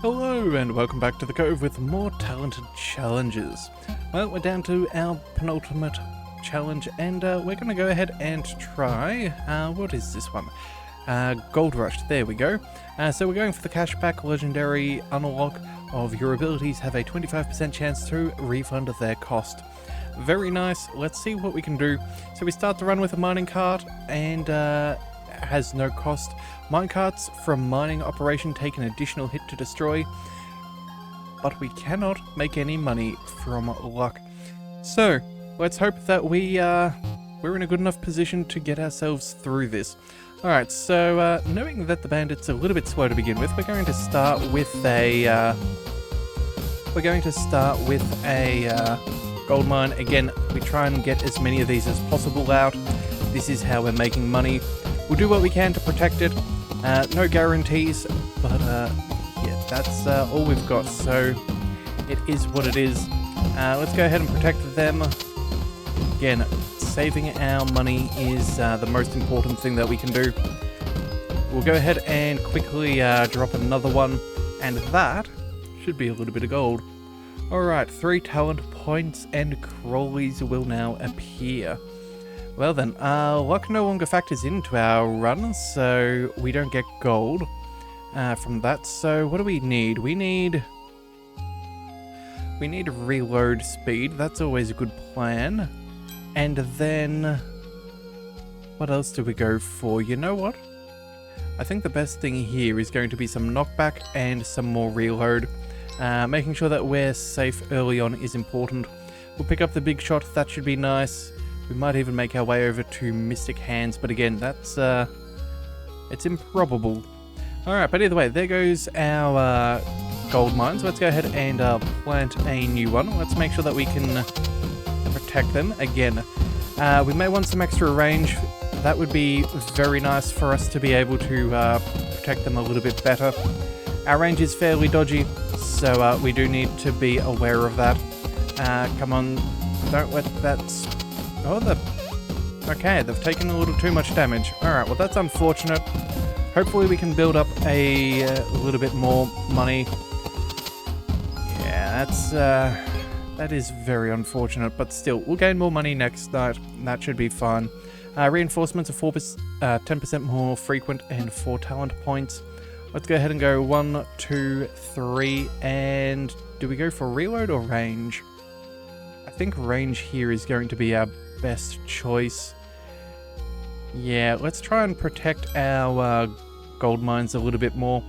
Hello and welcome back to the Cove with more talented challenges. Well, we're down to our penultimate challenge and we're going to go ahead and try, what is this one? Gold Rush, there we go. So we're going for the cashback legendary unlock of your abilities have a 25% chance to refund their cost. Very nice, let's see what we can do. So we start the run with a mining cart and has no cost. Minecarts from mining operation take an additional hit to destroy, but we cannot make any money from luck. So let's hope that we're in a good enough position to get ourselves through this. Alright, so knowing that the bandit's a little bit slow to begin with, we're going to start with a gold mine. Again, we try and get as many of these as possible out. This is how we're making money. We'll do what we can to protect it. No guarantees, but yeah, that's all we've got, so it is what it is. Let's go ahead and protect them. Again, saving our money is the most important thing that we can do. We'll go ahead and quickly drop another one, and that should be a little bit of gold. Alright, 3 talent points and crawlies will now appear. Well then, luck no longer factors into our run, so we don't get gold from that. So what do we need? We need reload speed. That's always a good plan. And then, what else do we go for? You know what? I think the best thing here is going to be some knockback and some more reload. Making sure that we're safe early on is important. We'll pick up the big shot. That should be nice. We might even make our way over to Mystic Hands, but again, that's, it's improbable. Alright, but either way, there goes our gold mines. Let's go ahead and plant a new one. Let's make sure that we can protect them. Again, we may want some extra range. That would be very nice for us to be able to protect them a little bit better. Our range is fairly dodgy, so we do need to be aware of that. Come on, don't let that... Oh, okay, they've taken a little too much damage. Alright, well that's unfortunate. Hopefully we can build up a little bit more money. Yeah, that is very unfortunate, but still, we'll gain more money next night. That should be fine. Reinforcements are 10% more frequent and 4 talent points. Let's go ahead and go 1, 2, 3, and do we go for reload or range? I think range here is going to be our best choice. Yeah, let's try and protect our gold mines a little bit more.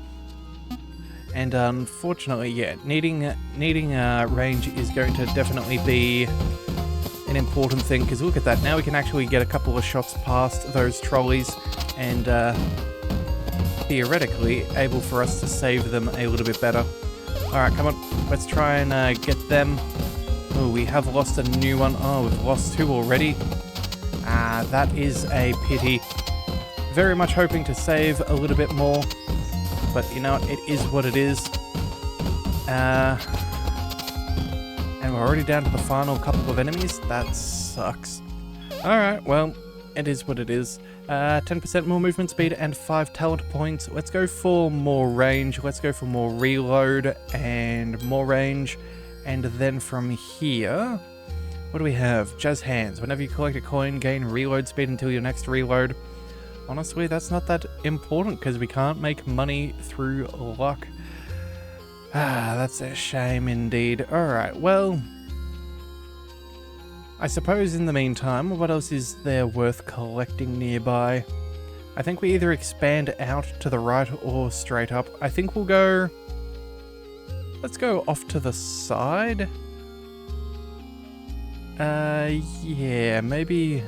And unfortunately, yeah, needing range is going to definitely be an important thing, because look at that, now we can actually get a couple of shots past those trolleys and theoretically able for us to save them a little bit better. Alright, come on, let's try and get them. Oh, we have lost a new one. Oh, we've lost 2 already. That is a pity. Very much hoping to save a little bit more, but you know, it is what it is. And we're already down to the final couple of enemies. That sucks. Alright, well, it is what it is. 10% more movement speed and 5 talent points. Let's go for more range. Let's go for more reload and more range. And then from here, what do we have? Jazz Hands. Whenever you collect a coin, gain reload speed until your next reload. Honestly, that's not that important because we can't make money through luck. That's a shame indeed. Alright, well, I suppose in the meantime, what else is there worth collecting nearby? I think we either expand out to the right or straight up. I think we'll go... Let's go off to the side. Yeah, maybe...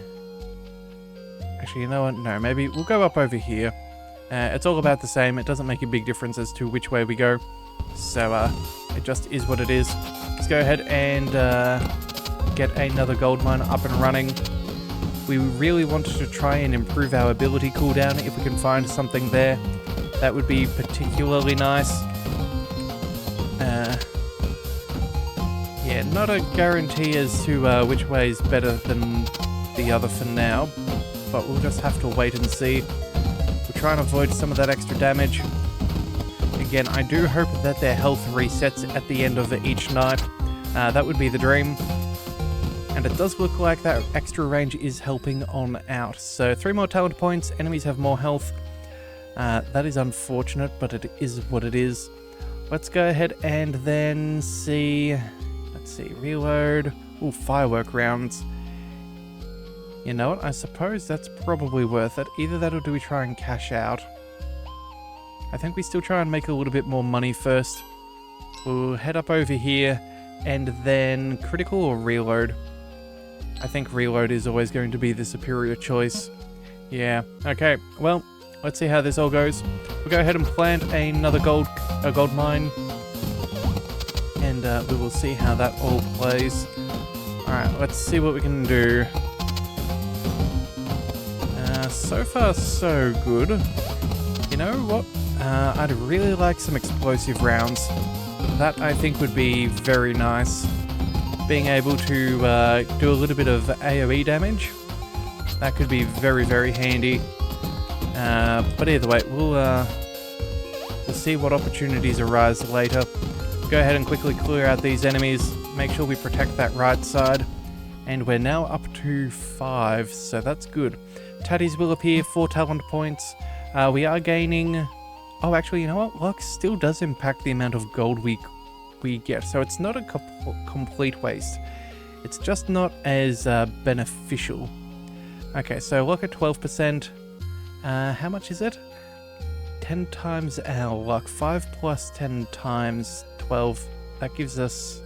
Actually, you know what? No, maybe we'll go up over here. It's all about the same. It doesn't make a big difference as to which way we go. So, it just is what it is. Let's go ahead and get another gold mine up and running. We really wanted to try and improve our ability cooldown. If we can find something there, that would be particularly nice. Yeah, not a guarantee as to which way is better than the other for now, but we'll just have to wait and see. We'll try and avoid some of that extra damage. again. I do hope that their health resets at the end of each night. That would be the dream. And it does look like that extra range is helping on out. So 3 more talent points, enemies have more health. That is unfortunate, but it is what it is. Let's go ahead and then see... Let's see, reload. Ooh, firework rounds. You know what, I suppose that's probably worth it. Either that or do we try and cash out? I think we still try and make a little bit more money first. We'll head up over here and then critical or reload. I think reload is always going to be the superior choice. Yeah, okay, well, let's see how this all goes. We'll go ahead and plant another gold mine. And we will see how that all plays. Alright, let's see what we can do. So far, so good. You know what? I'd really like some explosive rounds. That, I think, would be very nice. Being able to do a little bit of AoE damage. That could be very, very handy. But either way, we'll see what opportunities arise later. Go ahead and quickly clear out these enemies. Make sure we protect that right side. And we're now up to 5, so that's good. Tatties will appear, 4 talent points. We are gaining... Oh, actually, you know what? Luck still does impact the amount of gold we get, so it's not a complete waste. It's just not as beneficial. Okay, so luck at 12%. How much is it? 10 times our luck. 5 plus 10 times 12. That gives us,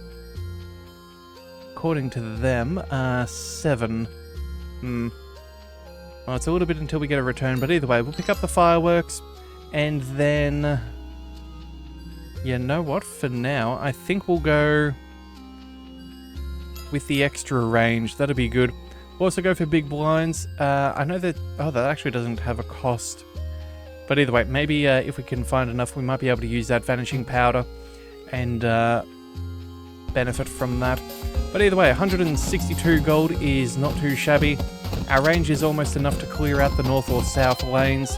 according to them, 7. Well, it's a little bit until we get a return, but either way, we'll pick up the fireworks, and then... You know what? For now, I think we'll go with the extra range. That'll be good. We'll also go for big blinds. I know that... Oh, that actually doesn't have a cost. But either way, maybe if we can find enough, we might be able to use that vanishing powder and benefit from that. But either way, 162 gold is not too shabby. Our range is almost enough to clear out the north or south lanes.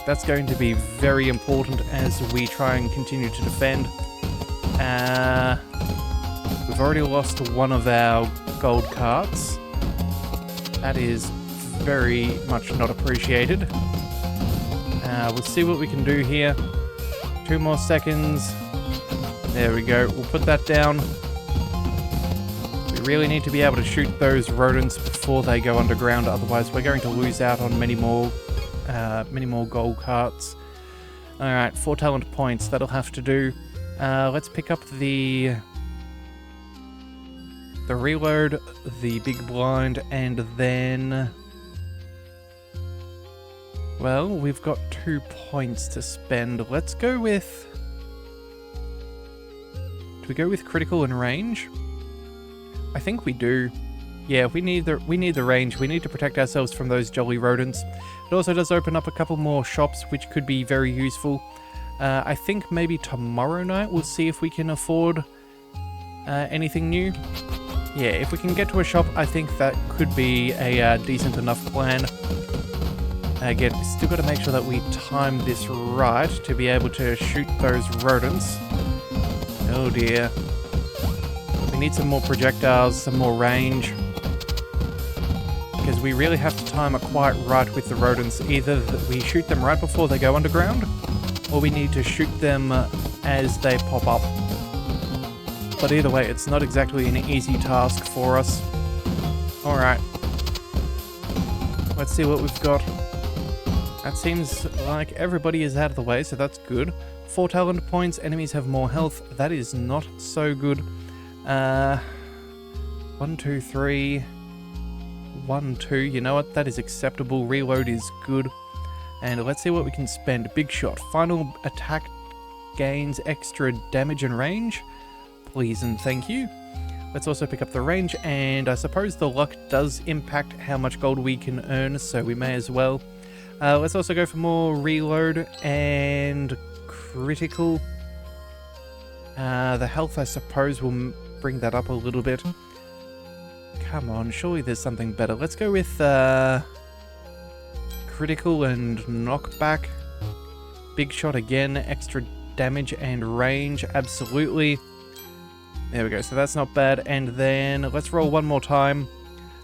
That's going to be very important as we try and continue to defend. We've already lost one of our gold carts. That is very much not appreciated. We'll see what we can do here. 2 more seconds. There we go. We'll put that down. We really need to be able to shoot those rodents before they go underground, otherwise we're going to lose out on many more gold carts. Alright, 4 talent points, that'll have to do. Let's pick up the reload, the big blind, and then... Well, we've got 2 points to spend. Let's go with... Do we go with critical and range? I think we do. Yeah, we need the range. We need to protect ourselves from those jolly rodents. It also does open up a couple more shops, which could be very useful. I think maybe tomorrow night we'll see if we can afford anything new. Yeah, if we can get to a shop, I think that could be a decent enough plan. Again, we still got to make sure that we time this right to be able to shoot those rodents. Oh dear. We need some more projectiles, some more range. Because we really have to time it quite right with the rodents. Either that we shoot them right before they go underground, or we need to shoot them as they pop up. But either way, it's not exactly an easy task for us. Alright. Let's see what we've got. That seems like everybody is out of the way, so that's good. 4 talent points, enemies have more health. That is not so good. 1, 2, 3... 1, 2, you know what, that is acceptable. Reload is good. And let's see what we can spend. Big shot. Final attack gains extra damage and range. Please and thank you. Let's also pick up the range, and I suppose the luck does impact how much gold we can earn, so we may as well. Let's also go for more reload and critical. The health, I suppose, will bring that up a little bit. Come on, surely there's something better. Let's go with critical and knockback. Big shot again, extra damage and range, absolutely. There we go, so that's not bad. And then let's roll one more time.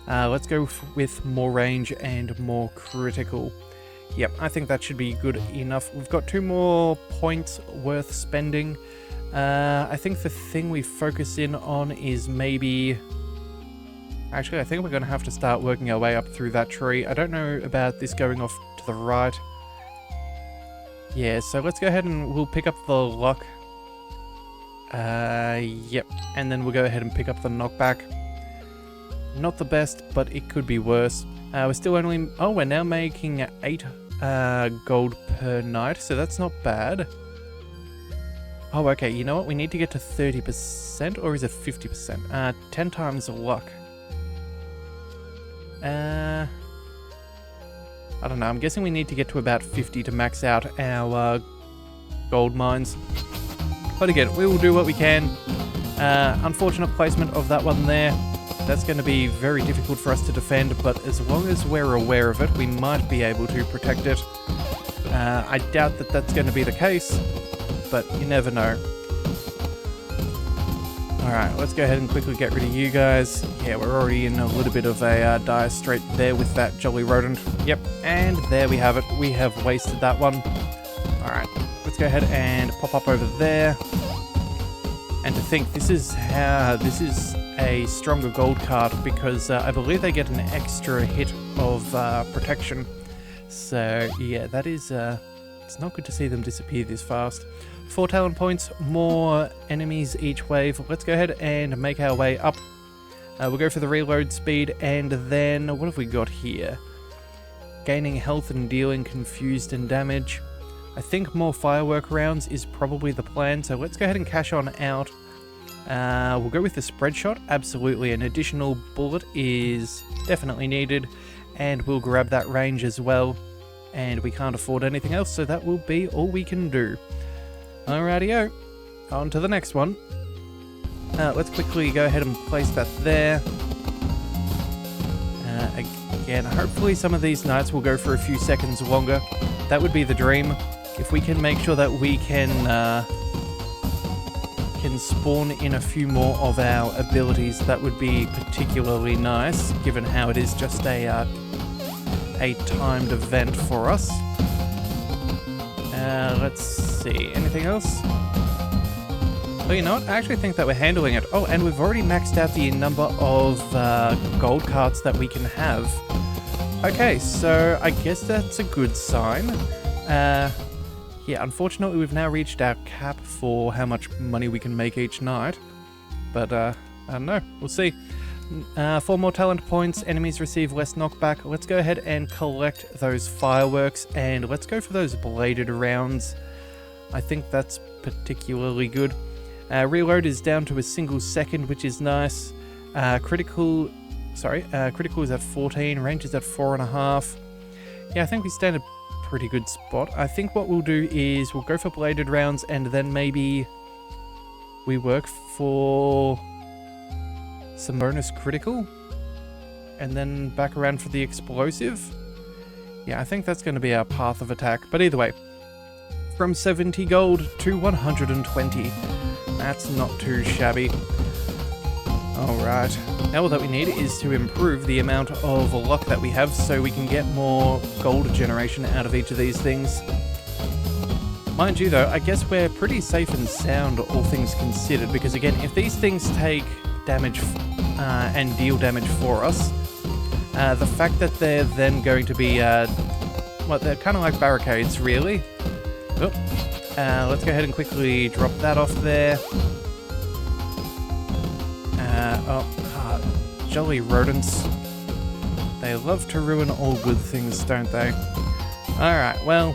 Let's go with more range and more critical. Yep, I think that should be good enough. We've got 2 more points worth spending. I think the thing we focus in on is maybe... Actually, I think we're going to have to start working our way up through that tree. I don't know about this going off to the right. Yeah, so let's go ahead and we'll pick up the luck. Yep. And then we'll go ahead and pick up the knockback. Not the best, but it could be worse. We're still only... Oh, we're now making 8 gold per night, so that's not bad. Oh, okay, you know what? We need to get to 30%, or is it 50%? 10 times luck. I don't know, I'm guessing we need to get to about 50 to max out our gold mines. But again, we will do what we can. Unfortunate placement of that one there. That's going to be very difficult for us to defend, but as long as we're aware of it, we might be able to protect it. I doubt that that's going to be the case, but you never know. Alright, let's go ahead and quickly get rid of you guys. Yeah, we're already in a little bit of a dire strait there with that jolly rodent. Yep, and there we have it. We have wasted that one. Alright, let's go ahead and pop up over there. And to think, this is a stronger gold card because I believe they get an extra hit of protection. So yeah, that is, it's not good to see them disappear this fast. 4 talent points, more enemies each wave. Let's go ahead and make our way up. We'll go for the reload speed, and then what have we got here? Gaining health and dealing confused and damage. I think more firework rounds is probably the plan, so let's go ahead and cash on out. We'll go with the spread shot, absolutely. An additional bullet is definitely needed, and we'll grab that range as well. And we can't afford anything else, so that will be all we can do. Alrighty-o, on to the next one. Let's quickly go ahead and place that there. Again, hopefully some of these nights will go for a few seconds longer. That would be the dream. If we can make sure that we can spawn in a few more of our abilities, that would be particularly nice, given how it is just a timed event for us. Let's see, anything else? Oh, you know what? I actually think that we're handling it. Oh, and we've already maxed out the number of gold cards that we can have. Okay, so I guess that's a good sign. Yeah, unfortunately we've now reached our cap for how much money we can make each night. But, I don't know. We'll see. 4 more talent points, enemies receive less knockback. Let's go ahead and collect those fireworks, and let's go for those bladed rounds. I think that's particularly good. Reload is down to a single second, which is nice. Critical is at 14, range is at 4.5. Yeah, I think we stand a pretty good spot. I think what we'll do is we'll go for bladed rounds, and then maybe we work for some bonus critical, and then back around for the explosive. Yeah, I think that's going to be our path of attack. But either way, from 70 gold to 120. That's not too shabby. Alright, now all that we need is to improve the amount of luck that we have so we can get more gold generation out of each of these things. Mind you though, I guess we're pretty safe and sound, all things considered, because again, if these things take damage and deal damage for us, the fact that they're then going to be, well, they're kind of like barricades, really. Oh, let's go ahead and quickly drop that off there. Jolly rodents. They love to ruin all good things, don't they? Alright, well,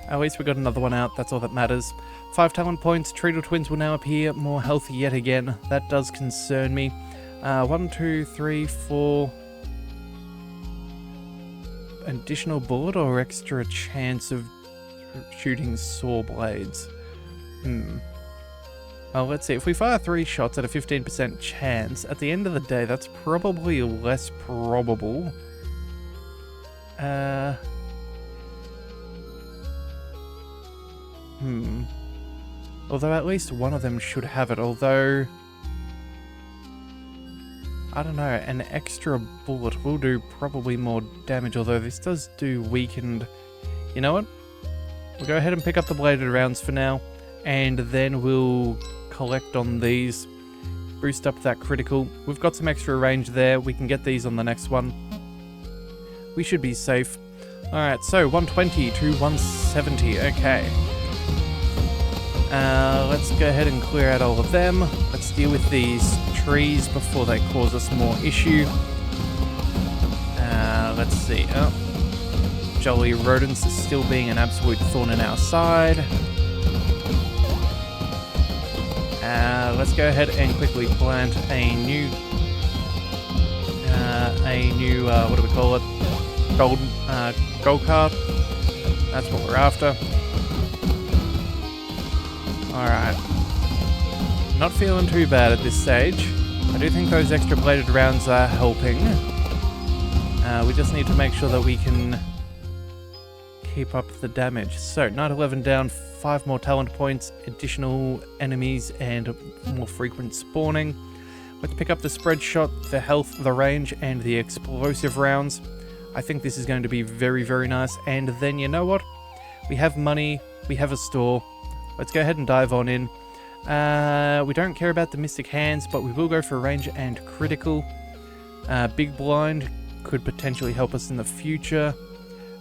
at least we got another one out, that's all that matters. 5 talent points, Treadle Twins will now appear, more health yet again. That does concern me. 1, 2, 3, 4... Additional bullet or extra chance of shooting saw blades? Well, let's see. If we fire 3 shots at a 15% chance, at the end of the day, that's probably less probable. Although at least one of them should have it, although... I don't know, an extra bullet will do probably more damage, although this does do weakened... You know what? We'll go ahead and pick up the bladed rounds for now, and then we'll collect on these. Boost up that critical. We've got some extra range there. We can get these on the next one. We should be safe. Alright, so 120 to 170. Okay. Let's go ahead and clear out all of them. Let's deal with these trees before they cause us more issue. Let's see. Oh. Jolly rodents are still being an absolute thorn in our side. Let's go ahead and quickly plant a new, what do we call it? Gold cart. That's what we're after. Alright. Not feeling too bad at this stage. I do think those extra bladed rounds are helping. We just need to make sure that we can keep up the damage. So, Night 11 down, 5 more talent points, additional enemies, and more frequent spawning. Let's pick up the spread shot, the health, the range, and the explosive rounds. I think this is going to be very, very nice. And then, you know what? We have money, we have a store. Let's go ahead and dive on in. We don't care about the Mystic Hands, but we will go for range and critical. Big Blind could potentially help us in the future.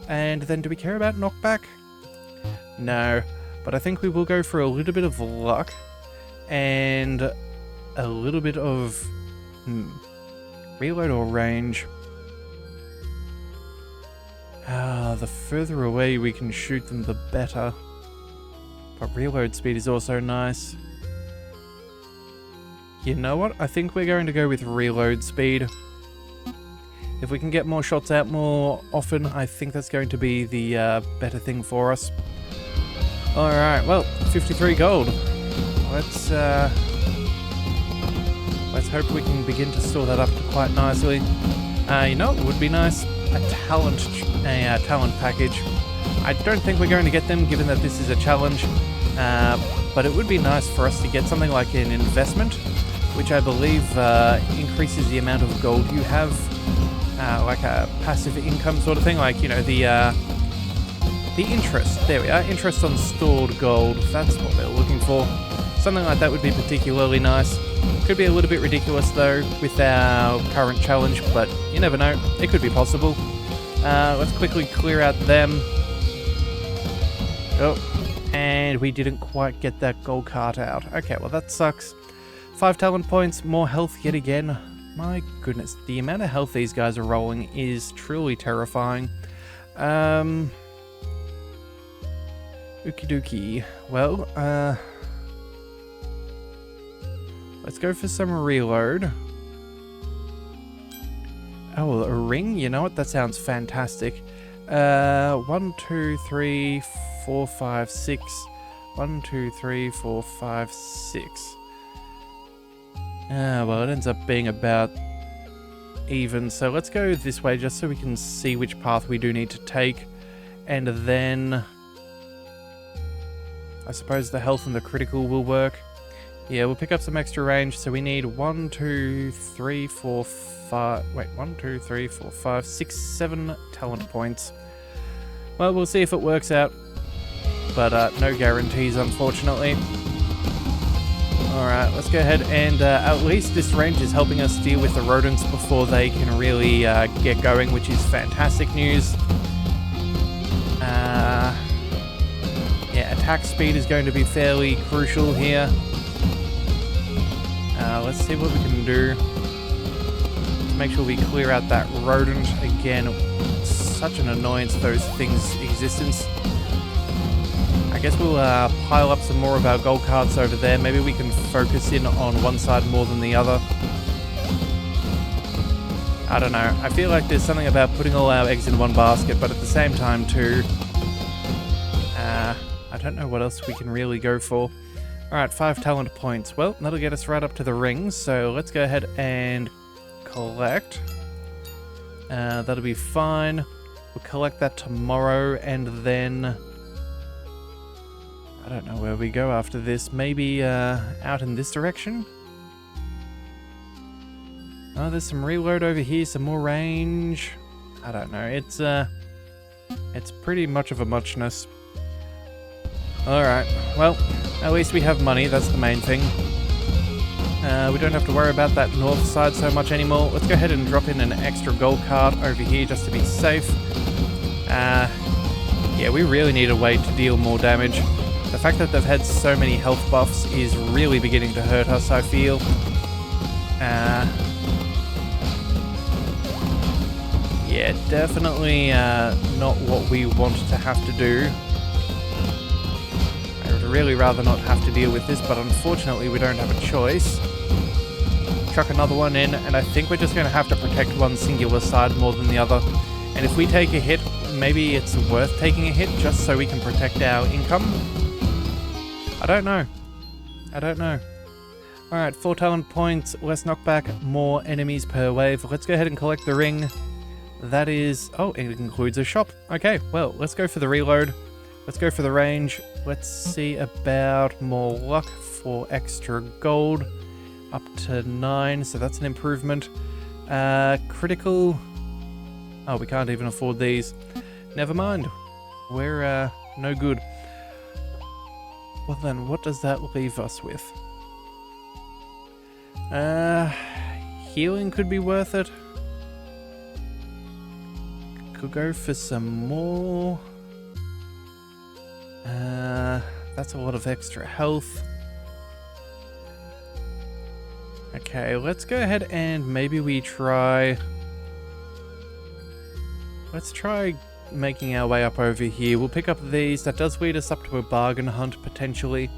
And then do we care about knockback? No, but I think we will go for a little bit of luck and a little bit of reload or range. The further away we can shoot them, the better. But reload speed is also nice. You know what? I think we're going to go with reload speed. If we can get more shots out more often, I think that's going to be the better thing for us. Alright, well, 53 gold. Let's hope we can begin to store that up quite nicely. You know, it would be nice, a talent package. I don't think we're going to get them, given that this is a challenge, but it would be nice for us to get something like an investment, which I believe increases the amount of gold you have, like a passive income sort of thing, like, you know, the interest. There we are, interest on stored gold. That's what we're looking for. Something like that would be particularly nice. Could be a little bit ridiculous though with our current challenge, but you never know. It could be possible. Let's quickly clear out them. Oh, and we didn't quite get that gold cart out. Okay, well that sucks. 5 talent points, more health yet again. My goodness, the amount of health these guys are rolling is truly terrifying. Okie dokie. Well, let's go for some reload. Oh, a ring? You know what? That sounds fantastic. 1, 2, 3, 4, 5, 6. 1, 2, 3, 4, 5, 6. Well, it ends up being about even. So let's go this way just so we can see which path we do need to take. And then I suppose the health and the critical will work. Yeah, we'll pick up some extra range. So we need 1, 2, 3, 4, 5. Wait, 1, 2, 3, 4, 5, 6, 7 talent points. Well, we'll see if it works out. But no guarantees, unfortunately. Alright, let's go ahead and at least this range is helping us deal with the rodents before they can really get going, which is fantastic news. Yeah, attack speed is going to be fairly crucial here. Let's see what we can do to make sure we clear out that rodent. Again, such an annoyance, those things' existence. I guess we'll pile up some more of our gold cards over there. Maybe we can focus in on one side more than the other. I don't know. I feel like there's something about putting all our eggs in one basket, but at the same time too, I don't know what else we can really go for. Alright, 5 talent points. Well, that'll get us right up to the rings, so let's go ahead and collect. That'll be fine. We'll collect that tomorrow, and then I don't know where we go after this. Maybe out in this direction? Oh, there's some reload over here, some more range. I don't know. It's pretty much of a muchness. Alright, well, at least we have money, that's the main thing. We don't have to worry about that north side so much anymore. Let's go ahead and drop in an extra gold card over here just to be safe. Yeah, we really need a way to deal more damage. The fact that they've had so many health buffs is really beginning to hurt us, I feel. Yeah, definitely not what we want to have to do. I would really rather not have to deal with this, but unfortunately we don't have a choice. Chuck another one in, and I think we're just going to have to protect one singular side more than the other. And if we take a hit, maybe it's worth taking a hit just so we can protect our income? I don't know. I don't know. Alright, 4 talent points, less knockback, more enemies per wave. Let's go ahead and collect the ring. That is... oh, it includes a shop. Okay, well, let's go for the reload. Let's go for the range. Let's see about more luck for extra gold. Up to 9, so that's an improvement. Critical... oh, we can't even afford these. Never mind. We're no good. Well then, what does that leave us with? Healing could be worth it. Could go for some more. That's a lot of extra health. Okay, let's go ahead and maybe we try... let's try making our way up over here. We'll pick up these. That does lead us up to a bargain hunt, potentially.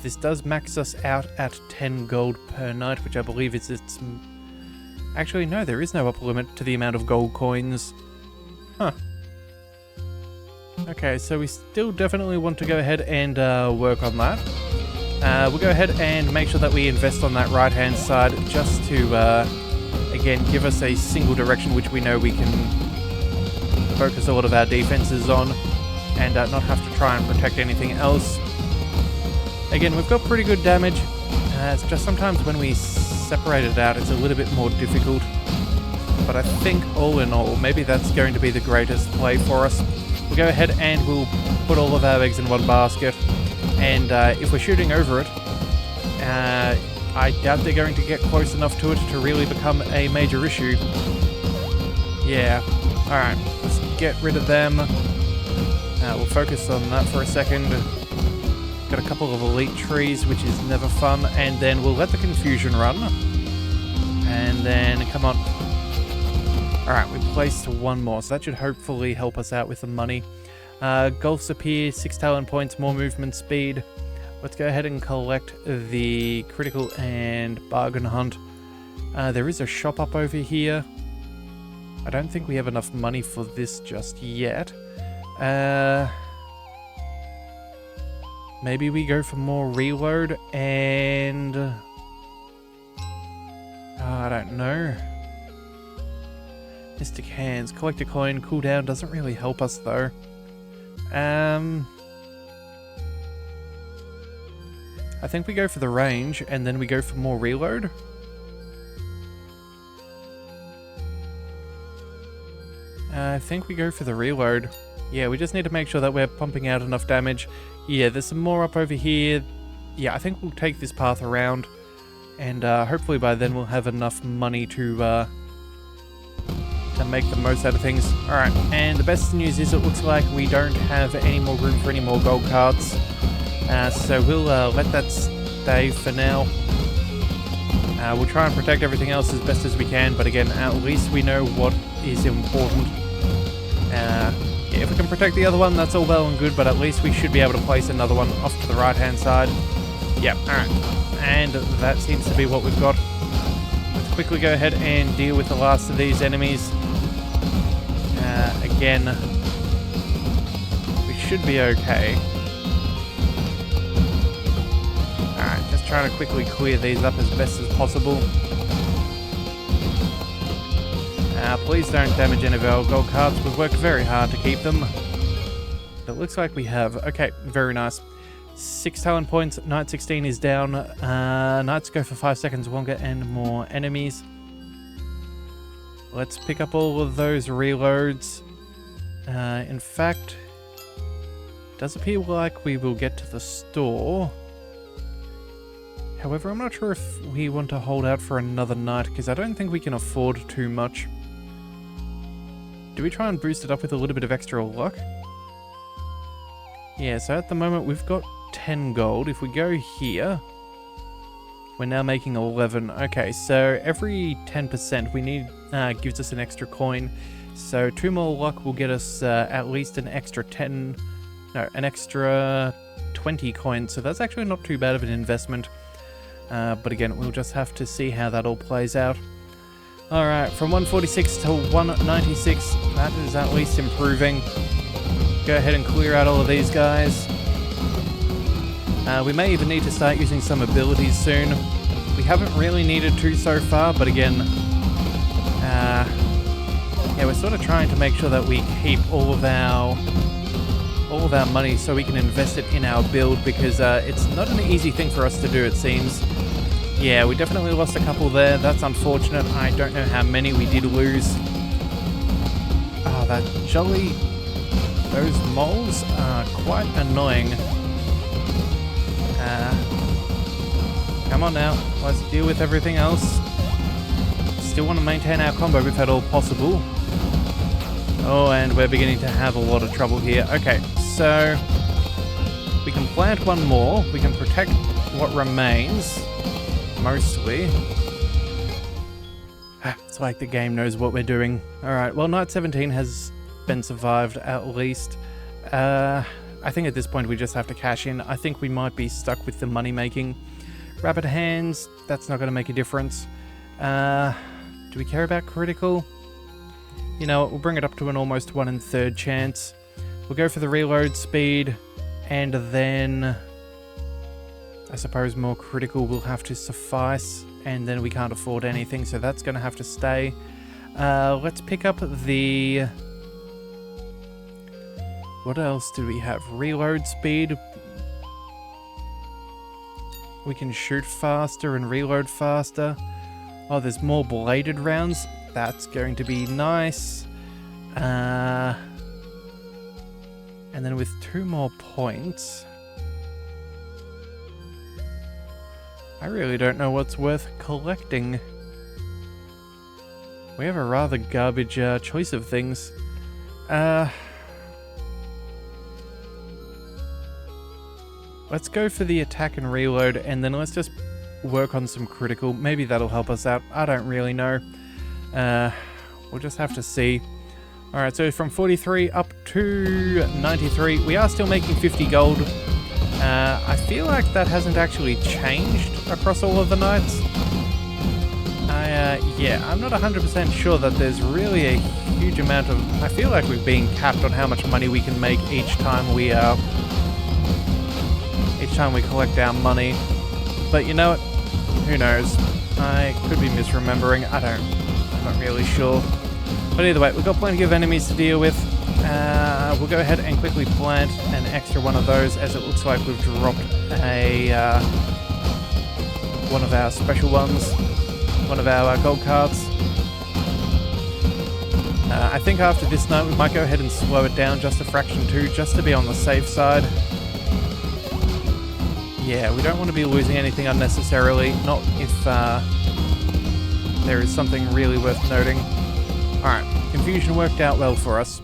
This does max us out at 10 gold per night, which I believe is its... actually, no, there is no upper limit to the amount of gold coins. Huh. Okay, so we still definitely want to go ahead and work on that. We'll go ahead and make sure that we invest on that right-hand side just to, again, give us a single direction which we know we can focus a lot of our defenses on and not have to try and protect anything else. Again, we've got pretty good damage. It's just sometimes when we separate it out, it's a little bit more difficult. But I think all in all, maybe that's going to be the greatest play for us. We'll go ahead and we'll put all of our eggs in one basket. And if we're shooting over it, I doubt they're going to get close enough to it to really become a major issue. Yeah. Alright, let's get rid of them. We'll focus on that for a second. Got a couple of elite trees, which is never fun. And then we'll let the confusion run. And then, come on. Alright, we placed one more, so that should hopefully help us out with the money. Gulfs appear, 6 talent points, more movement speed. Let's go ahead and collect the critical and bargain hunt. There is a shop up over here. I don't think we have enough money for this just yet. Maybe we go for more reload and... I don't know. Mystic Hands, collect a coin, cooldown doesn't really help us though. I think we go for the range and then we go for more reload. I think we go for the reload. Yeah, we just need to make sure that we're pumping out enough damage. Yeah, there's some more up over here. Yeah, I think we'll take this path around. And hopefully by then we'll have enough money to make the most out of things. Alright, and the best news is it looks like we don't have any more room for any more gold cards. So we'll let that stay for now. We'll try and protect everything else as best as we can, but again, at least we know what is important. Yeah, if we can protect the other one, that's all well and good, but at least we should be able to place another one off to the right-hand side. Yep, alright. And that seems to be what we've got. Let's quickly go ahead and deal with the last of these enemies. Again, we should be okay. Alright, just trying to quickly clear these up as best as possible. Please don't damage any of our gold cards. We've worked very hard to keep them. It looks like we have. Okay, very nice. 6 talent points. Knight 16 is down. Knights go for 5 seconds longer and more enemies. Let's pick up all of those reloads. In fact, it does appear like we will get to the store. However, I'm not sure if we want to hold out for another night, because I don't think we can afford too much. Do we try and boost it up with a little bit of extra luck? Yeah, so at the moment we've got 10 gold. If we go here, we're now making 11. Okay, so every 10% we need gives us an extra coin. So 2 more luck will get us at least an extra 20 coins. So that's actually not too bad of an investment. But again, we'll just have to see how that all plays out. Alright, from 146 to 196, that is at least improving. Go ahead and clear out all of these guys. We may even need to start using some abilities soon. We haven't really needed to so far, but again, yeah, we're sort of trying to make sure that we keep all of our money so we can invest it in our build, because it's not an easy thing for us to do, it seems. Yeah, we definitely lost a couple there. That's unfortunate. I don't know how many we did lose. Oh, that jolly... Those moles are quite annoying. Come on now, let's deal with everything else. Still want to maintain our combo if at all possible. Oh, and we're beginning to have a lot of trouble here. Okay, so we can plant one more. We can protect what remains, mostly. It's like the game knows what we're doing. Alright, well, Knight 17 has been survived at least. I think at this point we just have to cash in. I think we might be stuck with the money making. Rapid hands, that's not going to make a difference. Do we care about critical? You know what, we'll bring it up to an almost 1 1/3 chance. We'll go for the reload speed, and then I suppose more critical will have to suffice, and then we can't afford anything, so that's going to have to stay. Let's pick up the... What else do we have? Reload speed. We can shoot faster and reload faster. Oh, there's more bladed rounds. That's going to be nice. And then with 2 more points, I really don't know what's worth collecting. We have a rather garbage choice of things. Let's go for the attack and reload, and then let's just work on some critical. Maybe that'll help us out. I don't really know. We'll just have to see. Alright, so from 43 up to 93, we are still making 50 gold. I feel like that hasn't actually changed across all of the nights. Yeah, I'm not 100% sure that there's really a huge amount of... I feel like we're being capped on how much money we can make each time we collect our money. But you know what? Who knows? I could be misremembering. I'm not really sure. But either way, we've got plenty of enemies to deal with. We'll go ahead and quickly plant an extra one of those, as it looks like we've dropped a one of our special ones, one of our gold cards. I think after this night we might go ahead and slow it down just a fraction too, just to be on the safe side. Yeah, we don't want to be losing anything unnecessarily, not if there is something really worth noting. Alright, confusion worked out well for us.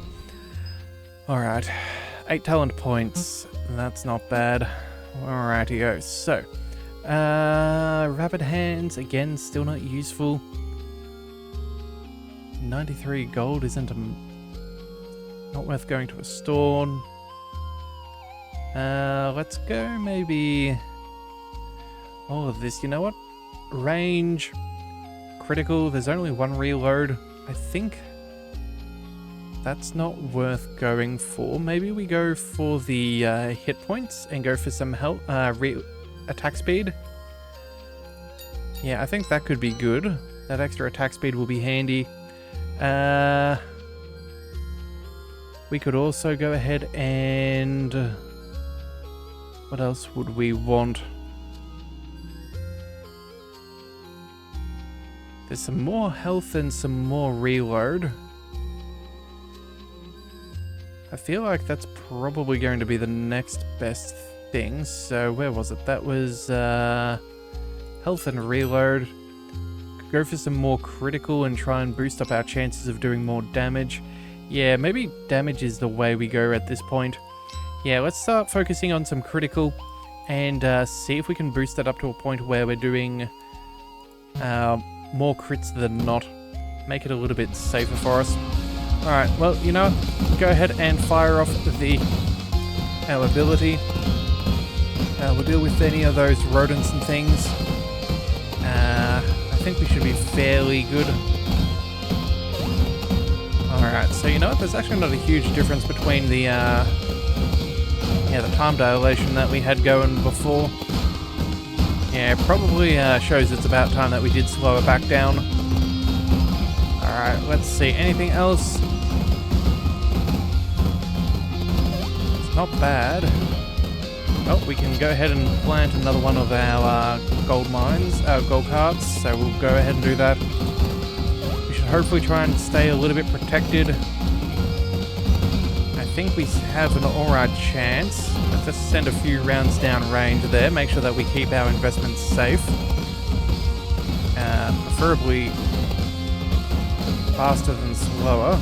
Alright, 8 talent points, that's not bad. Alrighty-o, so, rapid hands, again, still not useful. 93 gold isn't not worth going to a store. Let's go maybe all of this. You know what? Range, critical, there's only 1 reload. I think that's not worth going for. Maybe we go for the hit points and go for some health, attack speed. Yeah, I think that could be good. That extra attack speed will be handy. We could also go ahead and... What else would we want? There's some more health and some more reload. I feel like that's probably going to be the next best thing. So where was it? That was health and reload. Go for some more critical and try and boost up our chances of doing more damage. Yeah, maybe damage is the way we go at this point. Yeah, let's start focusing on some critical and see if we can boost that up to a point where we're doing more crits than not. Make it a little bit safer for us. Alright, well, you know, go ahead and fire off our ability. We'll deal with any of those rodents and things. I think we should be fairly good. Alright, so you know what, there's actually not a huge difference between the time dilation that we had going before. Yeah, it probably shows it's about time that we did slow it back down. Alright, let's see, anything else? It's not bad. Oh, we can go ahead and plant another one of our gold mines, gold carts, so we'll go ahead and do that. We should hopefully try and stay a little bit protected. I think we have an alright chance. Let's just send a few rounds down range there, make sure that we keep our investments safe. Preferably faster than slower.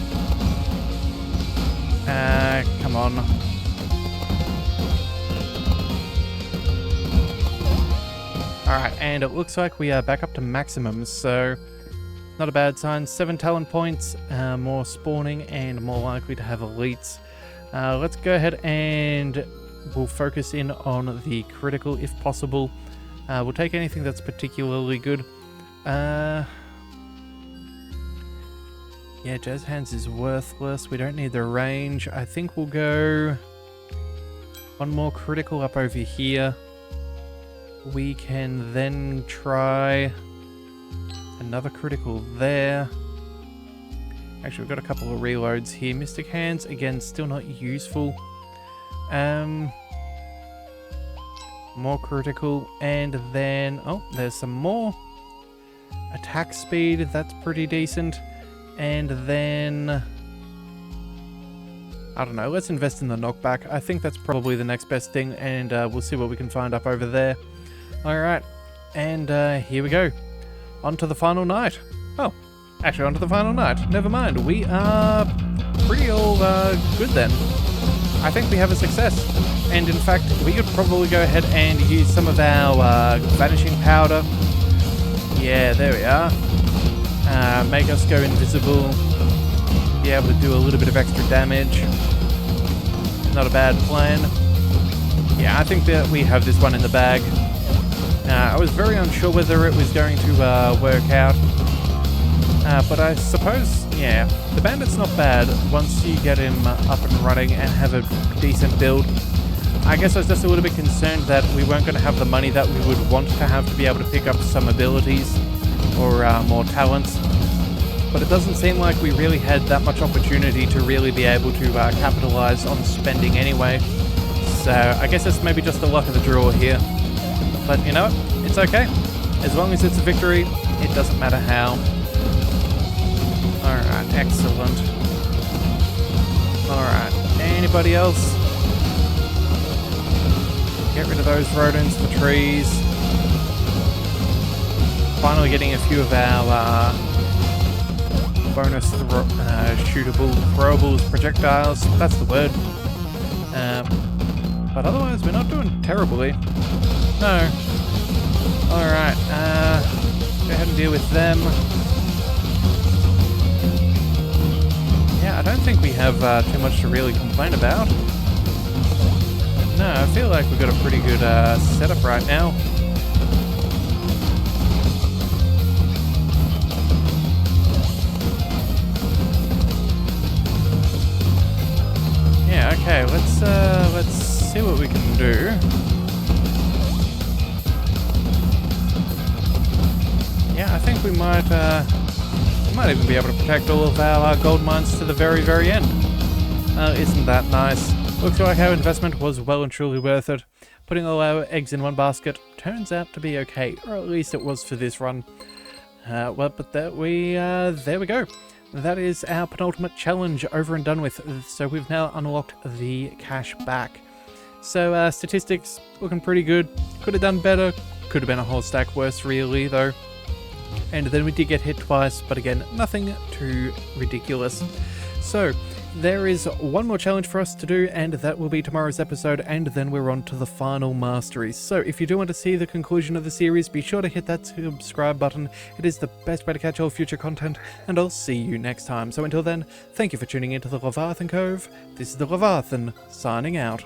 Come on. Alright, and it looks like we are back up to maximum, so not a bad sign. 7 talent points, more spawning, and more likely to have elites. Let's go ahead and we'll focus in on the critical if possible. We'll take anything that's particularly good. Yeah, Jazz Hands is worthless. We don't need the range. I think we'll go one more critical up over here. We can then try another critical there. Actually, we've got a couple of reloads here. Mystic Hands, again, still not useful. More critical, and then... oh, there's some more. Attack speed, that's pretty decent. And then... I don't know, let's invest in the knockback. I think that's probably the next best thing, and we'll see what we can find up over there. Alright, and here we go. On to the final night. Oh, actually on to the final night. Never mind, we are pretty all good then. I think we have a success. And in fact, we could probably go ahead and use some of our vanishing powder. Yeah, there we are. Make us go invisible. Be able to do a little bit of extra damage. Not a bad plan. Yeah, I think that we have this one in the bag. I was very unsure whether it was going to work out, but I suppose, yeah, the bandit's not bad once you get him up and running and have a decent build. I guess I was just a little bit concerned that we weren't going to have the money that we would want to have to be able to pick up some abilities or more talents, but it doesn't seem like we really had that much opportunity to really be able to capitalize on spending anyway, so I guess it's maybe just the luck of the draw here. But you know what? It's okay. As long as it's a victory, it doesn't matter how. Alright, excellent. Alright, anybody else? Get rid of those rodents, the trees. Finally getting a few of our bonus shootable, throwables, projectiles. That's the word. But otherwise, we're not doing terribly. No. Alright, go ahead and deal with them. Yeah, I don't think we have too much to really complain about. No, I feel like we've got a pretty good setup right now. Yeah, okay, let's see what we can do. Yeah, I think we might even be able to protect all of our gold mines to the very, very end. Isn't that nice? Looks like our investment was well and truly worth it. putting all our eggs in one basket turns out to be okay, or at least it was for this run. But there we go. That is our penultimate challenge over and done with. So we've now unlocked the cash back. So statistics looking pretty good. Could have done better. Could have been a whole stack worse, really, though. And then we did get hit twice, but again, nothing too ridiculous. So there is one more challenge for us to do, and that will be tomorrow's episode, and then we're on to the final masteries. So if you do want to see the conclusion of the series, be sure to hit that subscribe button. It is the best way to catch all future content, and I'll see you next time. So until then, thank you for tuning into the Leviathan Cove. This is the Leviathan, signing out.